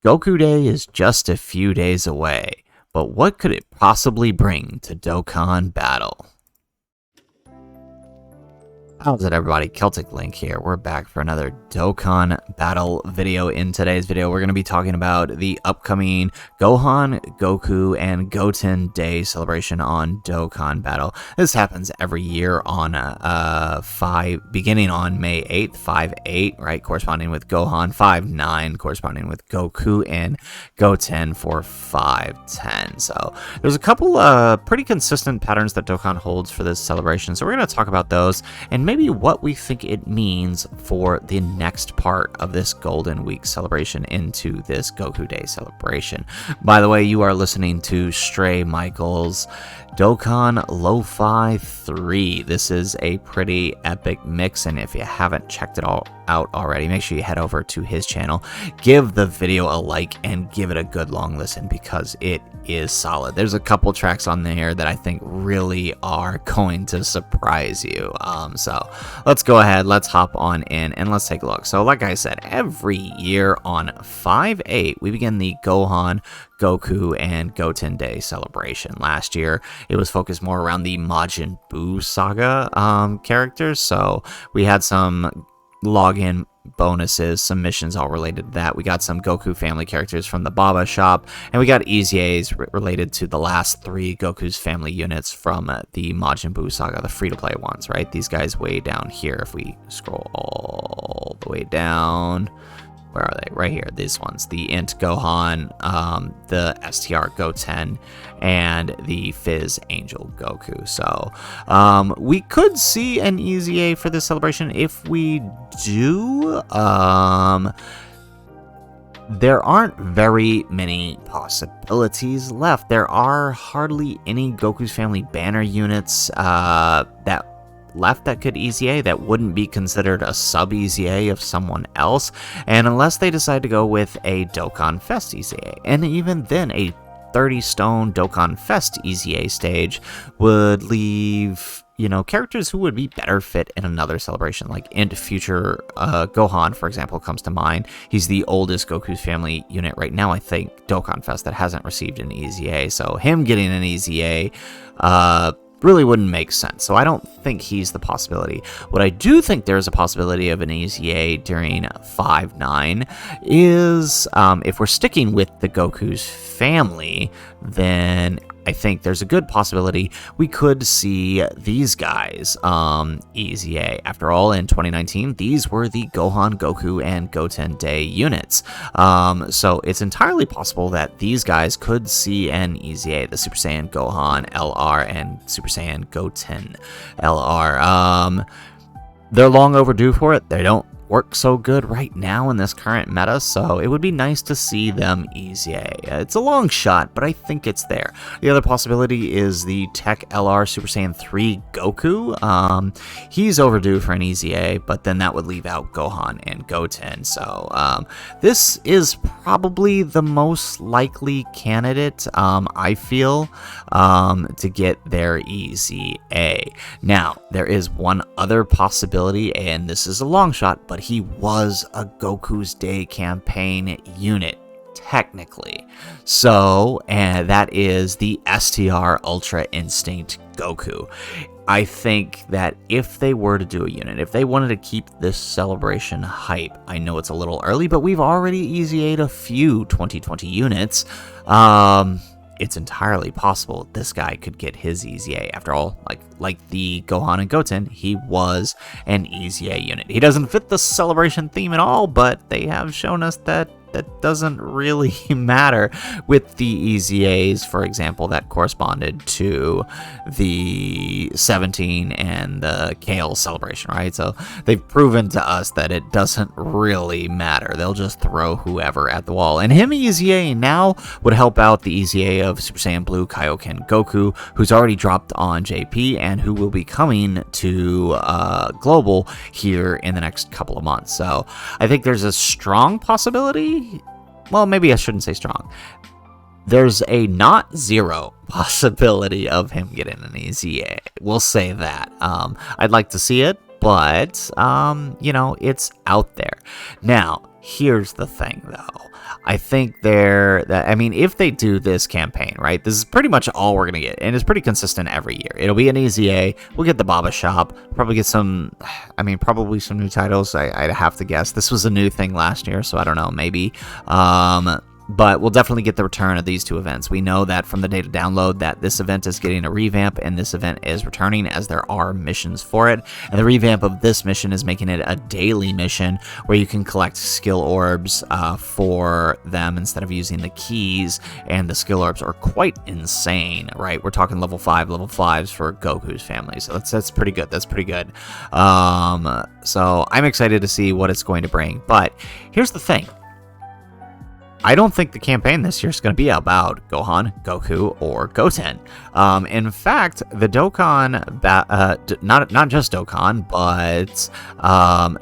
Goku Day is just a few days away, but what could it possibly bring to Dokkan Battle? How's it, everybody? Celtic Link here. We're back for another Dokkan Battle video. In today's video, we're going to be talking about the upcoming Gohan, Goku, and Goten Day celebration on Dokkan Battle. This happens every year on beginning on May 8th, 5/8, right, corresponding with Gohan, 5/9, corresponding with Goku and Goten for 5/10. So there's a couple pretty consistent patterns that Dokkan holds for this celebration, so we're going to talk about those and maybe what we think it means for the next part of this Golden Week celebration into this Goku Day celebration. By the way, you are listening to Stray Michael's Dokkan Lo-Fi 3. This is a pretty epic mix, and if you haven't checked it all out already, make sure you head over to his channel, give the video a like, and give it a good long listen because it is solid. There's a couple tracks on there that I think really are going to surprise you. So let's go ahead, let's hop on in, and let's take a look. So like I said, every year on 5/8, we begin the Gohan, Goku, and Goten Day celebration. Last year, it was focused more around the Majin Buu saga characters, so we had some login bonuses, some missions all related to that. We got some Goku family characters from the Baba shop, and we got Easy A's related to the last 3 Goku's family units from the Majin Buu saga, the free-to-play ones, right? These guys way down here, if we scroll all the way down. Where are they? Right here, these ones. The Int Gohan, the STR Goten, and the Fizz Angel Goku. So we could see an Easy A for this celebration. If we do, there aren't very many possibilities left. There are hardly any Goku's family banner units that could Easy A that wouldn't be considered a sub Easy A of someone else, and unless they decide to go with a Dokkan Fest Easy A, and even then a 30 stone Dokkan Fest Easy A stage would leave, you know, characters who would be better fit in another celebration, like Int Future Gohan, for example, comes to mind. He's the oldest Goku's family unit right now, I think, Dokkan Fest, that hasn't received an Easy A, so him getting an Easy A really wouldn't make sense, so I don't think he's the possibility. What I do think there's a possibility of an Easy A during 5/9 is, if we're sticking with the Goku's family, then I think there's a good possibility we could see these guys Easy A. After all, in 2019, these were the Gohan, Goku, and Goten Day units. So it's entirely possible that these guys could see an Easy A, the Super Saiyan Gohan LR and Super Saiyan Goten LR. They're long overdue for it. They don't work so good right now in this current meta, so it would be nice to see them Easy A. It's a long shot, but I think it's there. The other possibility is the Tech LR Super Saiyan 3 Goku. He's overdue for an Easy A, but then that would leave out Gohan and Goten, so this is probably the most likely candidate, I feel, to get their Easy A. Now, there is one other possibility, and this is a long shot, but he was a Goku's Day campaign unit, technically. So, and that is the STR Ultra Instinct Goku. I think that if they were to do a unit, if they wanted to keep this celebration hype, I know it's a little early, but we've already Easy A'd a few 2020 units. It's entirely possible this guy could get his Easy A. After all, like the Gohan and Goten, he was an Easy A unit. He doesn't fit the celebration theme at all, but they have shown us that that doesn't really matter with the Easy A's, for example, that corresponded to the 17 and the Kale celebration, right? So they've proven to us that it doesn't really matter. They'll just throw whoever at the wall. And him Easy A now would help out the Easy A of Super Saiyan Blue Kaioken Goku, who's already dropped on JP and who will be coming to Global here in the next couple of months. So I think there's a strong possibility. Well, maybe I shouldn't say strong. There's a not zero possibility of him getting an Easy A. We'll say that. I'd like to see it, but, you know, it's out there. Now, Here's the thing, though. I think I mean, if they do this campaign, right, this is pretty much all we're going to get, and it's pretty consistent every year. It'll be an EZA, we'll get the Baba Shop, probably get some, I mean, probably some new titles, I'd have to guess. This was a new thing last year, so I don't know, maybe. But we'll definitely get the return of these two events. We know that from the data download that this event is getting a revamp, and this event is returning as there are missions for it. And the revamp of this mission is making it a daily mission where you can collect skill orbs for them instead of using the keys, and the skill orbs are quite insane, right? We're talking level 5s for Goku's family, so that's pretty good. That's pretty good. So I'm excited to see what it's going to bring. But here's the thing. I don't think the campaign this year is going to be about Gohan, Goku, or Goten. In fact, the Dokkan, not just Dokkan, but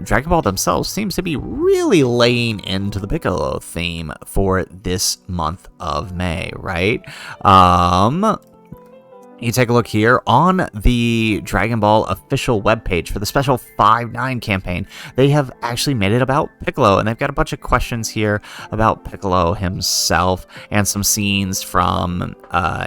Dragon Ball themselves seems to be really laying into the Piccolo theme for this month of May, right? You take a look here on the Dragon Ball official webpage for the special 5-9 campaign. They have actually made it about Piccolo, and they've got a bunch of questions here about Piccolo himself and some scenes from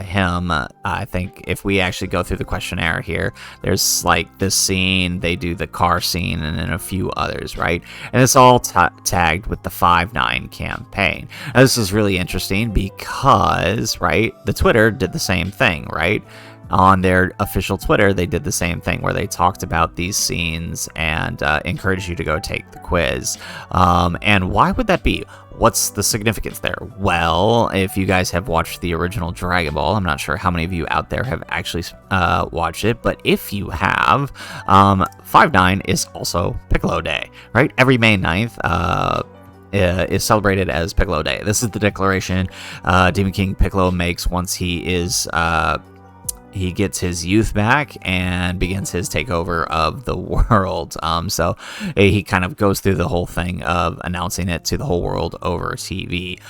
him. I think if we actually go through the questionnaire here, there's like this scene, they do the car scene, and then a few others, right? And it's all tagged with the 5-9 campaign. Now, this is really interesting because, right, the Twitter did the same thing, right? On their official Twitter, they did the same thing where they talked about these scenes and encouraged you to go take the quiz. And why would that be? What's the significance there? Well, if you guys have watched the original Dragon Ball, I'm not sure how many of you out there have actually watched it, but if you have, 5-9 is also Piccolo Day, right? Every May 9th, is celebrated as Piccolo Day. This is the declaration Demon King Piccolo makes once he gets his youth back and begins his takeover of the world. So he kind of goes through the whole thing of announcing it to the whole world over TV.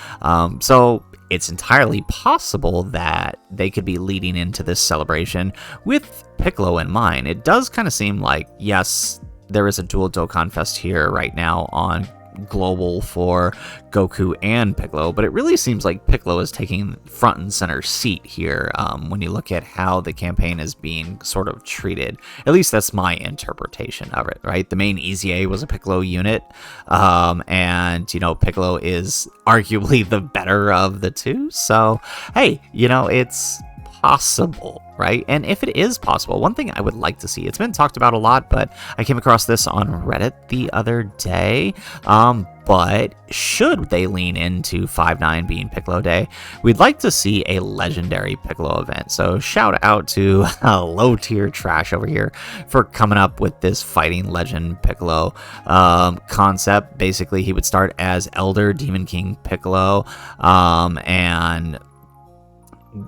So it's entirely possible that they could be leading into this celebration with Piccolo in mind. It does kind of seem like, yes, there is a dual Dokkan Fest here right now on global for Goku and Piccolo, but it really seems like Piccolo is taking front and center seat here when you look at how the campaign is being sort of treated. At least that's my interpretation of it, right? The main EZA was a Piccolo unit, and, you know, Piccolo is arguably the better of the two, so, hey, you know, it's possible, right? And if it is possible, one thing I would like to see, it's been talked about a lot, but I came across this on Reddit the other day, but should they lean into 5-9 being Piccolo Day, we'd like to see a legendary Piccolo event. So shout out to low tier trash over here for coming up with this fighting legend Piccolo concept. Basically, he would start as Elder Demon King Piccolo, and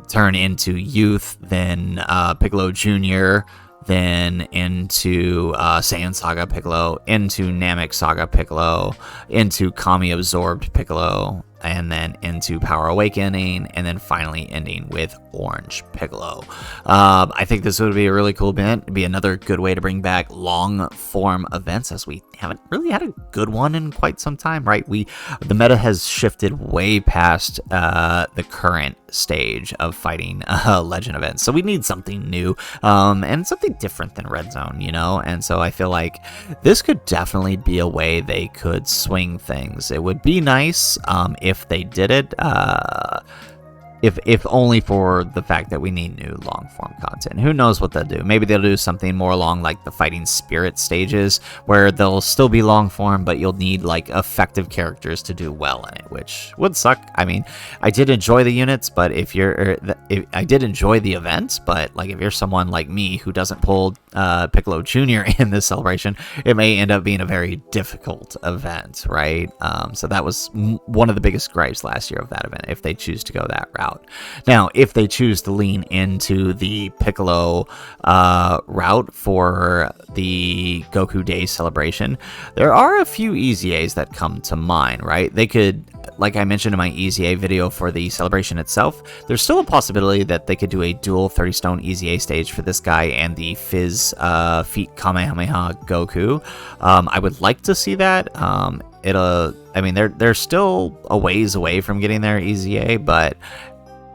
turn into youth, then Piccolo Jr., then into Saiyan Saga Piccolo, into Namek Saga Piccolo, into Kami Absorbed Piccolo, and then into Power Awakening, and then finally ending with Orange Piccolo. I think this would be a really cool event. It'd be another good way to bring back long-form events, as we haven't really had a good one in quite some time, right? The meta has shifted way past the current stage of fighting legend events, so we need something new and something different than Red Zone, you know? And so I feel like this could definitely be a way they could swing things. It would be nice if they did it, if only for the fact that we need new long-form content. Who knows what they'll do? Maybe they'll do something more along like the Fighting Spirit stages, where they'll still be long-form, but you'll need like effective characters to do well in it, which would suck. I mean, I did enjoy the units, but I did enjoy the events, but like if you're someone like me who doesn't pull Piccolo Jr. in this celebration, it may end up being a very difficult event, right? So that was one of the biggest gripes last year of that event, if they choose to go that route. Now, if they choose to lean into the Piccolo route for the Goku Day celebration, there are a few EZAs that come to mind, right? They could, like I mentioned in my EZA video for the celebration itself, there's still a possibility that they could do a dual 30 Stone EZA stage for this guy and the Fizz Feet Kamehameha Goku. I would like to see that. I mean, they're still a ways away from getting their EZA, but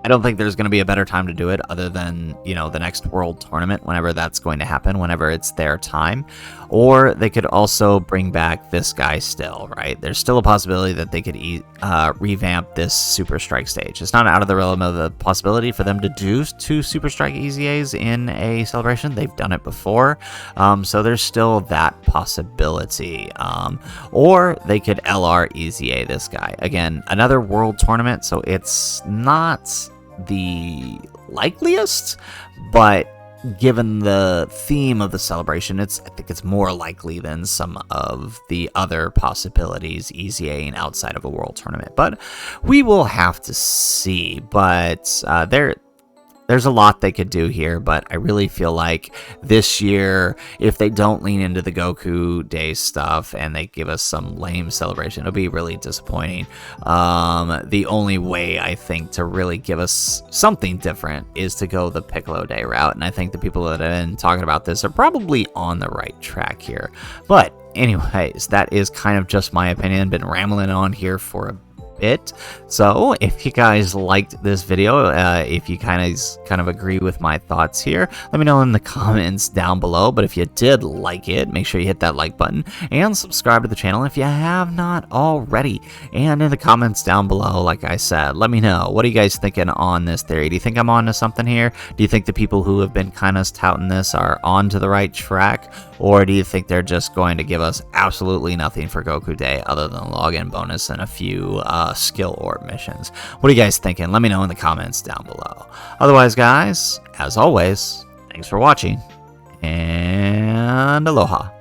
I don't think there's going to be a better time to do it other than, the next World Tournament, whenever that's going to happen, whenever it's their time. Or they could also bring back this guy still, right? There's still a possibility that they could revamp this Super Strike stage. It's not out of the realm of the possibility for them to do 2 Super Strike EZAs in a celebration. They've done it before, so there's still that possibility. Or they could LR EZA this guy. Again, another World Tournament, so it's not the likeliest, but given the theme of the celebration, I think it's more likely than some of the other possibilities EZAing outside of a World Tournament. But we will have to see. But there's a lot they could do here, but I really feel like this year, if they don't lean into the Goku Day stuff and they give us some lame celebration, it'll be really disappointing. The only way, I think, to really give us something different is to go the Piccolo Day route, and I think the people that have been talking about this are probably on the right track here. But anyways, that is kind of just my opinion. Been rambling on here for a bit. So if you guys liked this video, if you kind of agree with my thoughts here, let me know in the comments down below. But if you did like it, make sure you hit that like button and subscribe to the channel if you have not already. And in the comments down below, like I said, let me know, what are you guys thinking on this theory? Do you think I'm on to something here? Do you think the people who have been kind of touting this are on to the right track? Or do you think they're just going to give us absolutely nothing for Goku Day other than a login bonus and a few skill orb missions? What are you guys thinking? Let me know in the comments down below. Otherwise, guys, as always, thanks for watching, and aloha.